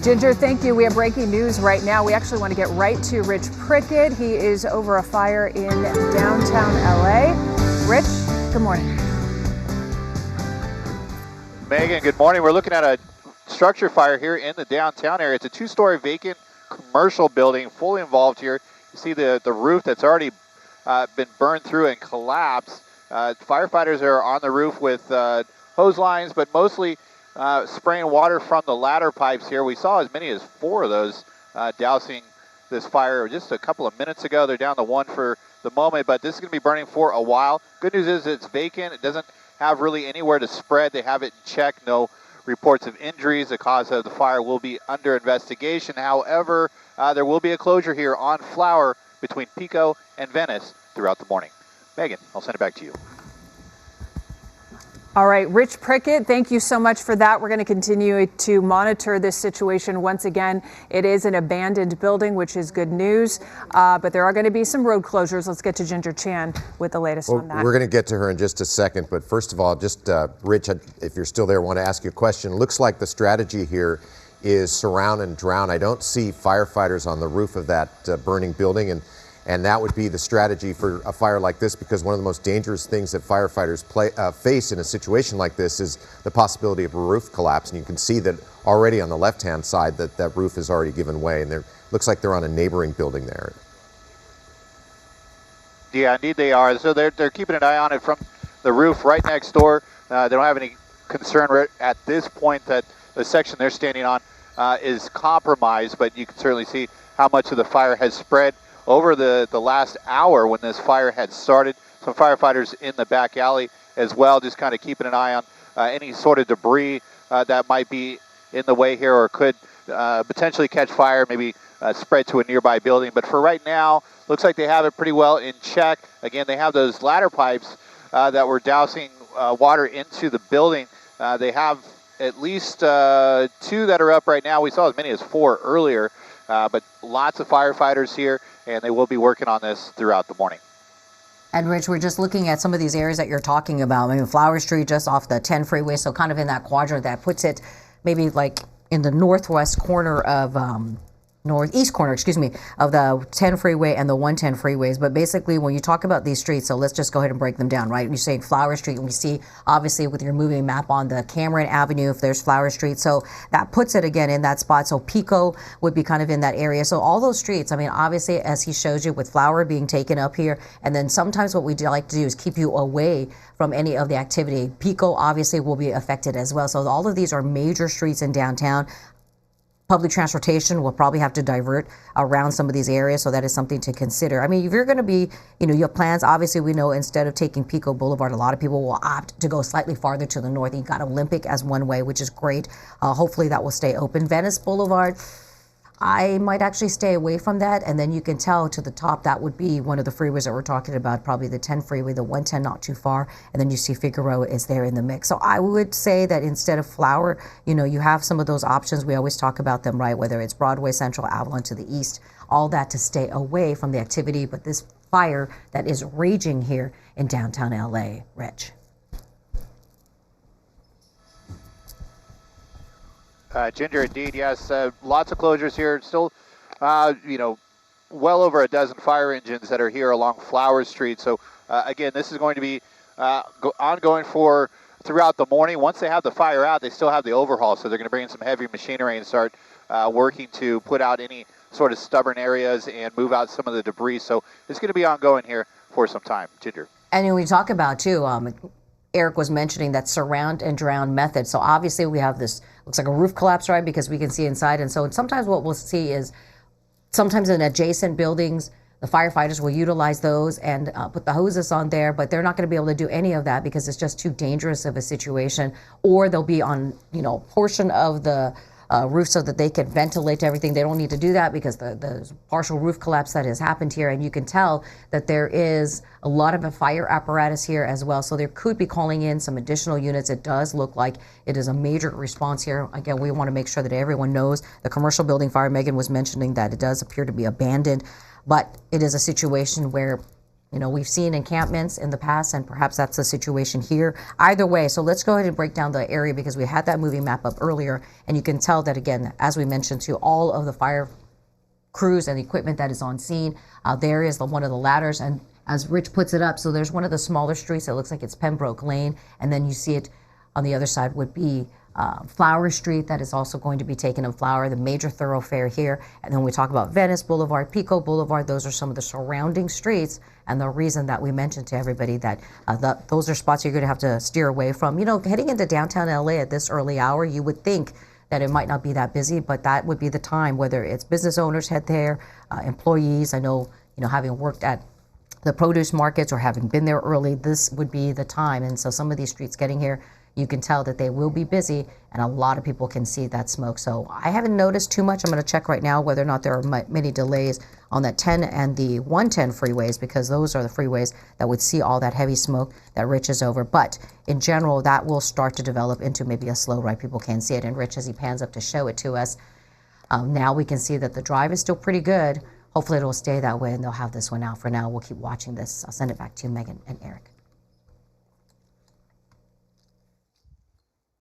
Ginger, thank you. We have breaking news right now. We actually want to get right to Rich Prickett. He is over a fire in downtown LA. Rich, good morning. Megan, good morning. We're looking at a structure fire here in the downtown area. It's a two-story vacant commercial building, fully involved here. You see the roof that's already been burned through and collapsed. Firefighters are on the roof with hose lines, but mostly spraying water from the ladder pipes here. We saw as many as 4 of those dousing this fire just a couple of minutes ago. They're down to 1 for the moment, but this is going to be burning for a while. Good news is it's vacant. It doesn't have really anywhere to spread. They have it in check. No reports of injuries. The cause of the fire will be under investigation. However, there will be a closure here on Flower between Pico and Venice throughout the morning. Megan, I'll send it back to you. All right, Rich Prickett, thank you so much for that. We're going to continue to monitor this situation. Once again, it is an abandoned building, which is good news, but there are going to be some road closures. Let's get to Ginger Chan with the latest on that. We're going to get to her in just a second, but first of all, just Rich, if you're still there, I want to ask you a question. Looks like the strategy here is surround and drown. I don't see firefighters on the roof of that burning building, and that would be the strategy for a fire like this, because one of the most dangerous things that firefighters face in a situation like this is the possibility of a roof collapse. And you can see that already on the left-hand side that roof has already given way, and looks like they're on a neighboring building there. Yeah, indeed they are. So they're keeping an eye on it from the roof right next door. They don't have any concern at this point that the section they're standing on is compromised, but you can certainly see how much of the fire has spread over the last hour when this fire had started. Some firefighters in the back alley as well, just kind of keeping an eye on any sort of debris that might be in the way here or could potentially catch fire, maybe spread to a nearby building. But for right now, looks like they have it pretty well in check. Again, they have those ladder pipes that were dousing water into the building. They have at least 2 that are up right now. We saw as many as 4 earlier, but lots of firefighters here, and they will be working on this throughout the morning. And Rich, we're just looking at some of these areas that you're talking about. I mean, Flower Street just off the 10 freeway, so kind of in that quadrant that puts it maybe like in the northwest corner of northeast corner, of the 10 freeway and the 110 freeways. But basically, when you talk about these streets, so let's just go ahead and break them down, right? You're saying Flower Street, and we see, obviously, with your moving map on the Cameron Avenue, if there's Flower Street. So that puts it, again, in that spot. So Pico would be kind of in that area. So all those streets, I mean, obviously, as he shows you, with Flower being taken up here, and then sometimes what we like to do is keep you away from any of the activity. Pico, obviously, will be affected as well. So all of these are major streets in downtown. Public transportation will probably have to divert around some of these areas, so that is something to consider. I mean, if you're going to be, your plans, obviously we know instead of taking Pico Boulevard, a lot of people will opt to go slightly farther to the north. You got Olympic as one way, which is great. Hopefully that will stay open. Venice Boulevard, I might actually stay away from that, and then you can tell to the top that would be one of the freeways that we're talking about, probably the 10 freeway, the 110 not too far, and then you see Figueroa is there in the mix. So I would say that instead of Flower, you have some of those options. We always talk about them, right? Whether it's Broadway, Central, Avalon to the east, all that to stay away from the activity. But this fire that is raging here in downtown LA, Rich. Ginger, indeed, yes. Lots of closures here. Still, well over a dozen fire engines that are here along Flower Street. So, again, this is going to be ongoing for throughout the morning. Once they have the fire out, they still have the overhaul. So they're going to bring in some heavy machinery and start working to put out any sort of stubborn areas and move out some of the debris. So it's going to be ongoing here for some time. Ginger. And when we talk about, too, Eric was mentioning that surround and drown method. So obviously we have this, looks like a roof collapse, right? Because we can see inside. And so sometimes what we'll see is sometimes in adjacent buildings, the firefighters will utilize those and put the hoses on there, but they're not going to be able to do any of that because it's just too dangerous of a situation. Or they'll be on, portion of the roof so that they can ventilate everything. They don't need to do that because the partial roof collapse that has happened here, and you can tell that there is a lot of a fire apparatus here as well. So there could be calling in some additional units. It does look like it is a major response here. Again, we want to make sure that everyone knows the commercial building fire. Megan was mentioning that it does appear to be abandoned, but it is a situation where You know, we've seen encampments in the past, and perhaps that's the situation here. Either way, so let's go ahead and break down the area because we had that moving map up earlier, and you can tell that, again, as we mentioned, to all of the fire crews and equipment that is on scene. There is one of the ladders, and as Rich puts it up, so there's one of the smaller streets. It looks like it's Pembroke Lane, and then you see it on the other side would be Flower Street. That is also going to be taken in Flower, the major thoroughfare here. And then we talk about Venice Boulevard, Pico Boulevard. Those are some of the surrounding streets, and the reason that we mentioned to everybody that those are spots you're going to have to steer away from. You know, heading into downtown LA at this early hour, you would think that it might not be that busy, but that would be the time, whether it's business owners head there, employees. I know, you know, having worked at the produce markets or having been there early, this would be the time. And so some of these streets getting here, you can tell that they will be busy, and a lot of people can see that smoke. So I haven't noticed too much. I'm going to check right now whether or not there are many delays on that 10 and the 110 freeways, because those are the freeways that would see all that heavy smoke that Rich is over. But in general, that will start to develop into maybe a slow ride. People can see it. And Rich, as he pans up to show it to us, now we can see that the drive is still pretty good. Hopefully it will stay that way, and they'll have this one out. For now, we'll keep watching this. I'll send it back to you, Megan and Eric.